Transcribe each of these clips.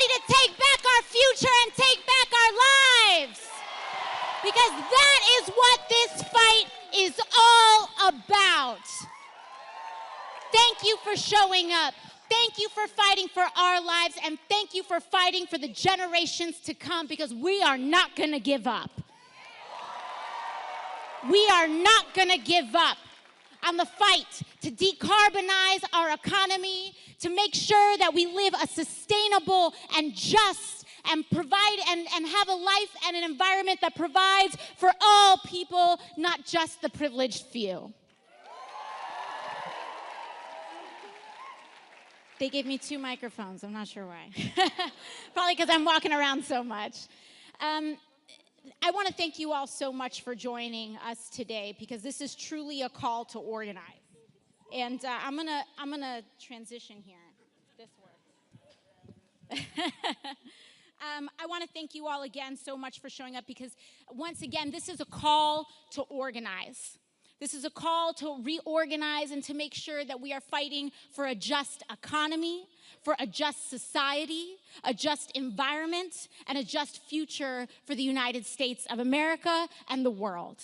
ready to take back our future and take back our lives. Because that is what this fight is all about. Thank you for showing up. Thank you for fighting for our lives, and thank you for fighting for the generations to come, because we are not going to give up. We are not going to give up on the fight to decarbonize our economy, to make sure that we live a sustainable and just and provide and have a life and an environment that provides for all people, not just the privileged few. They gave me 2 microphones. I'm not sure why. Probably because I'm walking around so much. I want to thank you all so much for joining us today, because this is truly a call to organize. And I'm gonna transition here. This works. I want to thank you all again so much for showing up, because once again, this is a call to organize. This is a call to reorganize and to make sure that we are fighting for a just economy, for a just society, a just environment, and a just future for the United States of America and the world.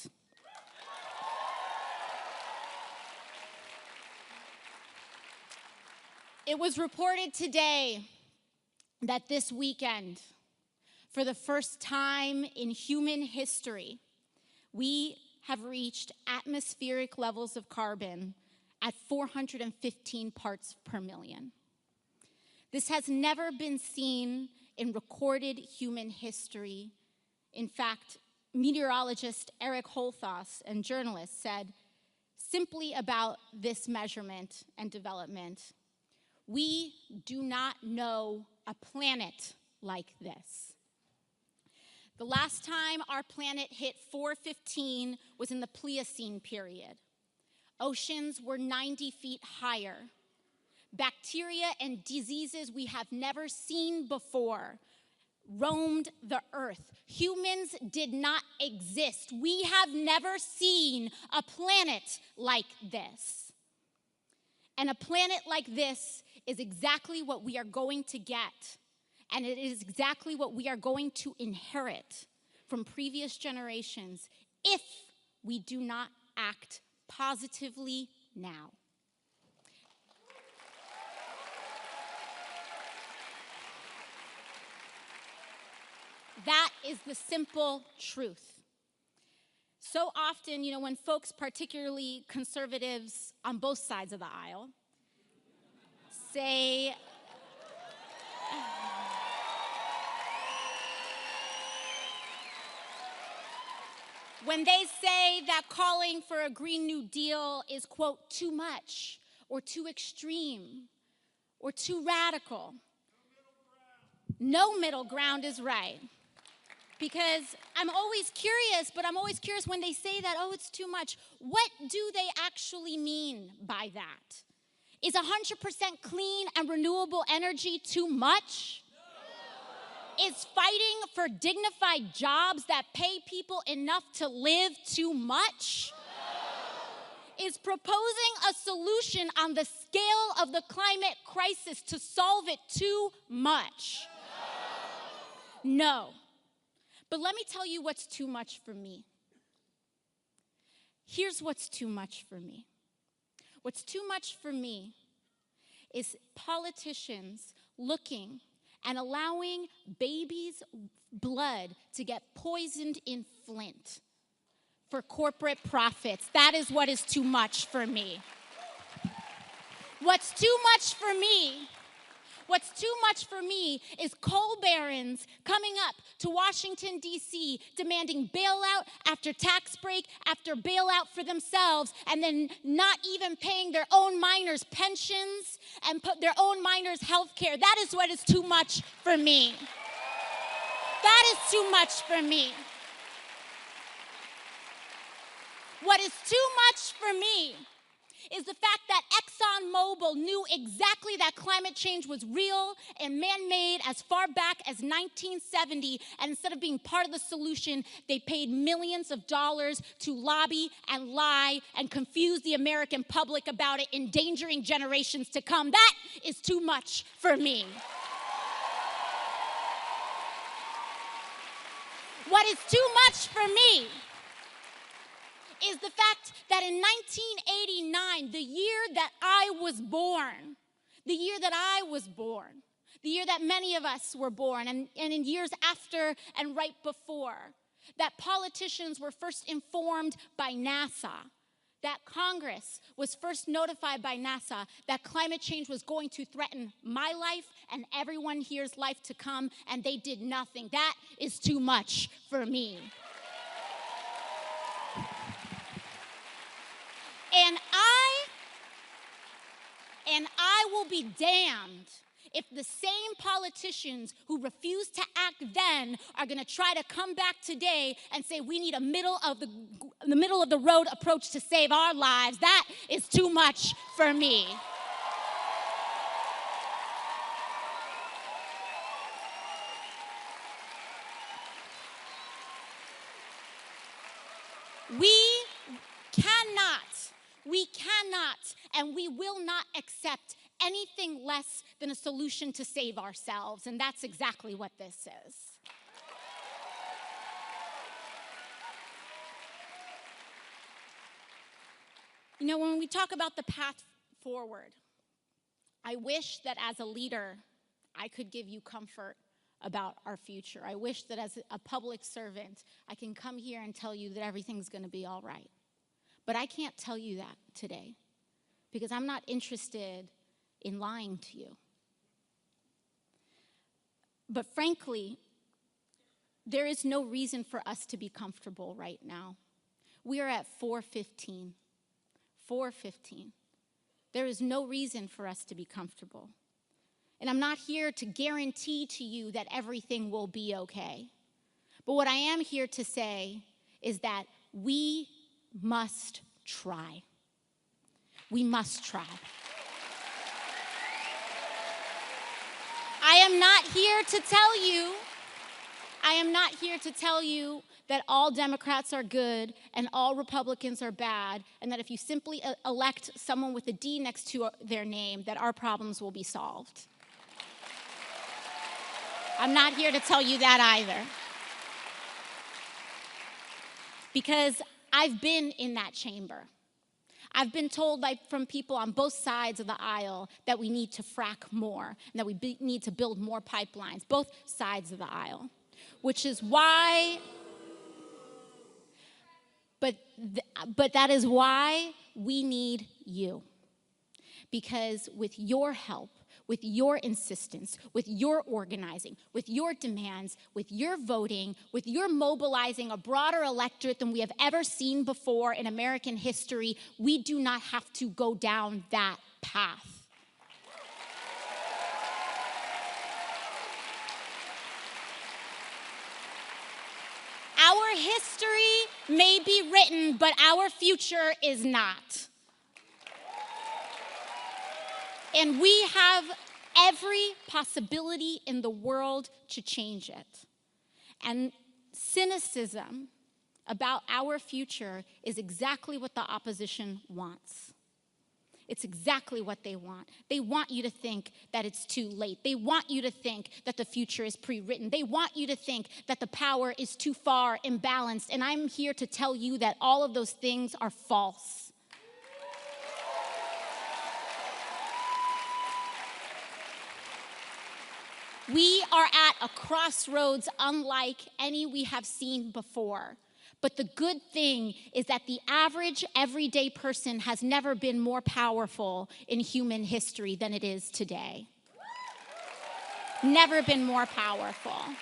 It was reported today that this weekend, for the first time in human history, we have reached atmospheric levels of carbon at 415 parts per million. This has never been seen in recorded human history. In fact, meteorologist Eric Holthus and journalists said simply about this measurement and development, we do not know a planet like this. The last time our planet hit 415 was in the Pliocene period. Oceans were 90 feet higher. Bacteria and diseases we have never seen before roamed the earth. Humans did not exist. We have never seen a planet like this. And a planet like this is exactly what we are going to get. And it is exactly what we are going to inherit from previous generations if we do not act positively now. That is the simple truth. So often, when folks, particularly conservatives on both sides of the aisle, say, when they say that calling for a Green New Deal is, quote, too much or too extreme or too radical, no middle ground is right. Because I'm always curious when they say that, oh, it's too much. What do they actually mean by that? Is 100% clean and renewable energy too much? Is fighting for dignified jobs that pay people enough to live too much? Is proposing a solution on the scale of the climate crisis to solve it too much? No. But let me tell you what's too much for me. Here's what's too much for me. What's too much for me is politicians looking and allowing babies' blood to get poisoned in Flint for corporate profits. That is what is too much for me. What's too much for me is coal barons coming up to Washington, D.C., demanding bailout after tax break after bailout for themselves, and then not even paying their own miners' pensions and put their own miners' health care. That is what is too much for me. That is too much for me. What is too much for me is the fact that ExxonMobil knew exactly that climate change was real and man-made as far back as 1970, and instead of being part of the solution, they paid millions of dollars to lobby and lie and confuse the American public about it, endangering generations to come. That is too much for me. What is too much for me is the fact that in 1989, the year that I was born, the year that many of us were born, and in years after and right before, that politicians were first informed by NASA, that Congress was first notified by NASA that climate change was going to threaten my life and everyone here's life to come, and they did nothing. That is too much for me. And I will be damned if the same politicians who refused to act then are going to try to come back today and say we need a middle of the road approach to save our lives. That is too much for me. We cannot, and we will not accept anything less than a solution to save ourselves, and that's exactly what this is. You know, when we talk about the path forward, I wish that as a leader, I could give you comfort about our future. I wish that as a public servant, I can come here and tell you that everything's going to be all right. But I can't tell you that today because I'm not interested in lying to you. But frankly, there is no reason for us to be comfortable right now. We are at 4:15. 4:15. There is no reason for us to be comfortable. And I'm not here to guarantee to you that everything will be okay. But what I am here to say is that we must try. We must try. I am not here to tell you that all Democrats are good and all Republicans are bad, and that if you simply elect someone with a D next to their name, that our problems will be solved. I'm not here to tell you that either. Because I've been in that chamber. I've been told from people on both sides of the aisle that we need to frack more and that we need to build more pipelines, both sides of the aisle, which is why, but that is why we need you. Because with your help, with your insistence, with your organizing, with your demands, with your voting, with your mobilizing a broader electorate than we have ever seen before in American history, we do not have to go down that path. Our history may be written, but our future is not. And we have every possibility in the world to change it. And cynicism about our future is exactly what the opposition wants. It's exactly what they want. They want you to think that it's too late. They want you to think that the future is pre-written. They want you to think that the power is too far imbalanced. And I'm here to tell you that all of those things are false. We are at a crossroads unlike any we have seen before. But the good thing is that the average, everyday person has never been more powerful in human history than it is today. Never been more powerful.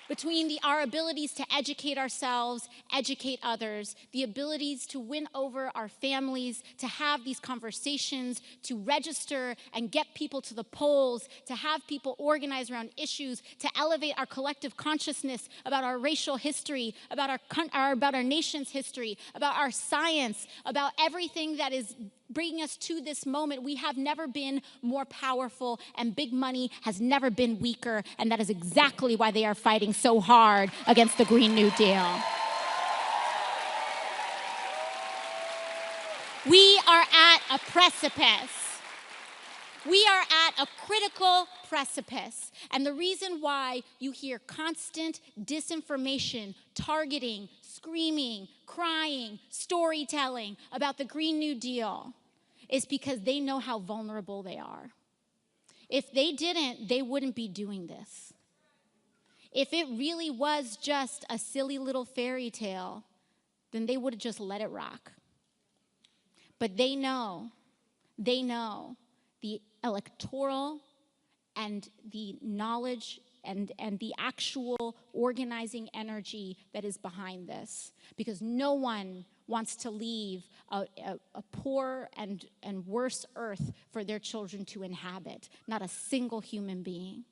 Between our abilities to educate ourselves, educate others, the abilities to win over our families, to have these conversations, to register and get people to the polls, to have people organize around issues, to elevate our collective consciousness about our racial history, about our nation's history, about our science, about everything that is bringing us to this moment. We have never been more powerful, and big money has never been weaker, and that is exactly why they are fighting so hard against the Green New Deal. We are at a precipice. We are at a critical precipice. And the reason why you hear constant disinformation, targeting, screaming, crying, storytelling about the Green New Deal is because they know how vulnerable they are. If they didn't, they wouldn't be doing this. If it really was just a silly little fairy tale, then they would have just let it rock. But they know the electoral and the knowledge and the actual organizing energy that is behind this. Because no one wants to leave a poor and worse earth for their children to inhabit. Not a single human being.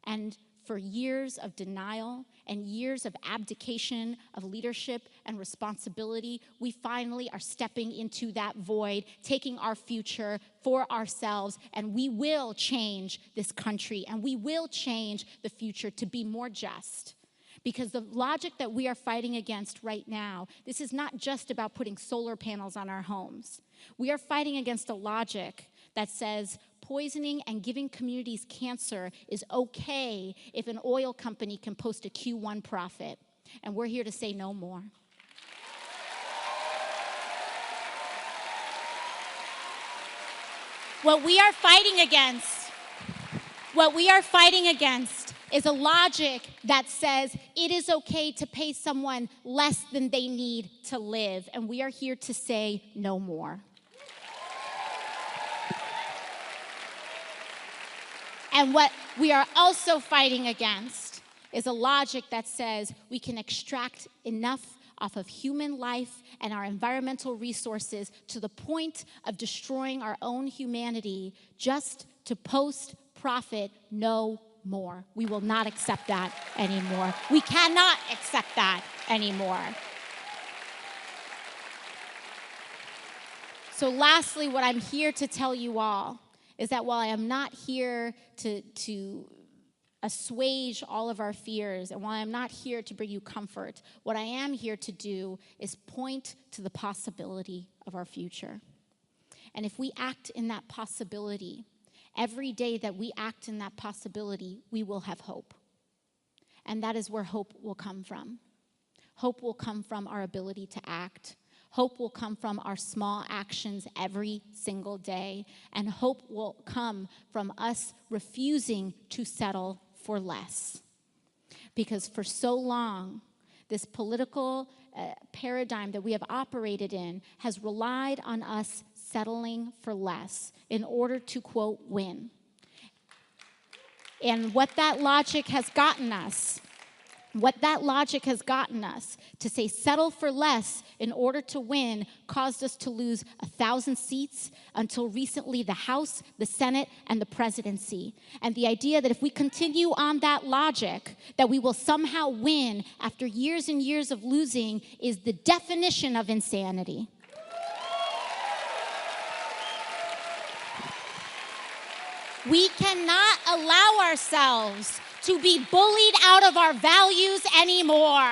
And for years of denial and years of abdication of leadership and responsibility, we finally are stepping into that void, taking our future for ourselves, and we will change this country, and we will change the future to be more just. Because the logic that we are fighting against right now, this is not just about putting solar panels on our homes. We are fighting against a logic that says poisoning and giving communities cancer is okay if an oil company can post a Q1 profit. And we're here to say no more. What we are fighting against is a logic that says it is okay to pay someone less than they need to live. And we are here to say no more. And what we are also fighting against is a logic that says we can extract enough off of human life and our environmental resources to the point of destroying our own humanity just to post profit no more. We will not accept that anymore. We cannot accept that anymore. So lastly, what I'm here to tell you all is that while I am not here to assuage all of our fears, and while I'm not here to bring you comfort, what I am here to do is point to the possibility of our future. And if we act in that possibility, every day that we act in that possibility, we will have hope. And that is where hope will come from. Hope will come from our ability to act. Hope will come from our small actions every single day. And hope will come from us refusing to settle for less. Because for so long, this political paradigm that we have operated in has relied on us settling for less in order to, quote, win. And what that logic has gotten us to say settle for less in order to win caused us to lose 1,000 seats until recently the House, the Senate, and the presidency. And the idea that if we continue on that logic, that we will somehow win after years and years of losing is the definition of insanity. We cannot allow ourselves to be bullied out of our values anymore.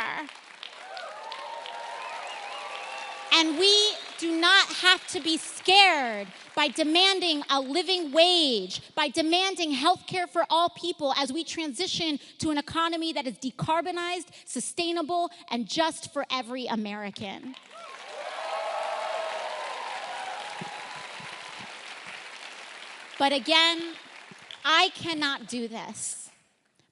And we do not have to be scared by demanding a living wage, by demanding health care for all people as we transition to an economy that is decarbonized, sustainable, and just for every American. But again, I cannot do this,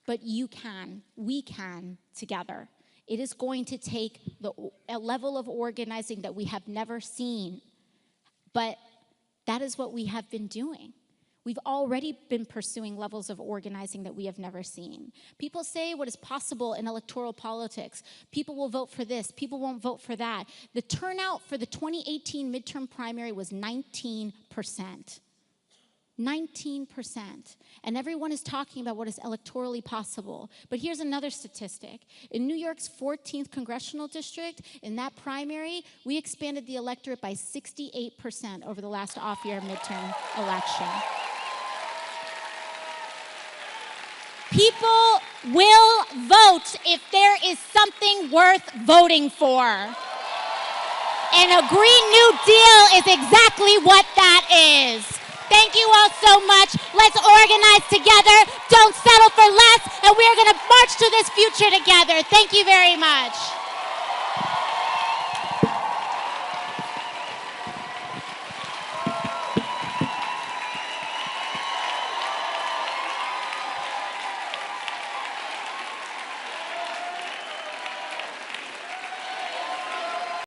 but you can. We can together. It is going to take a level of organizing that we have never seen, but that is what we have been doing. We've already been pursuing levels of organizing that we have never seen. People say what is possible in electoral politics. People will vote for this. People won't vote for that. The turnout for the 2018 midterm primary was 19%. 19%. And everyone is talking about what is electorally possible. But here's another statistic. In New York's 14th congressional district, in that primary, we expanded the electorate by 68% over the last off-year midterm election. People will vote if there is something worth voting for. And a Green New Deal is exactly what that is. Thank you all so much. Let's organize together. Don't settle for less. And we are going to march to this future together. Thank you very much.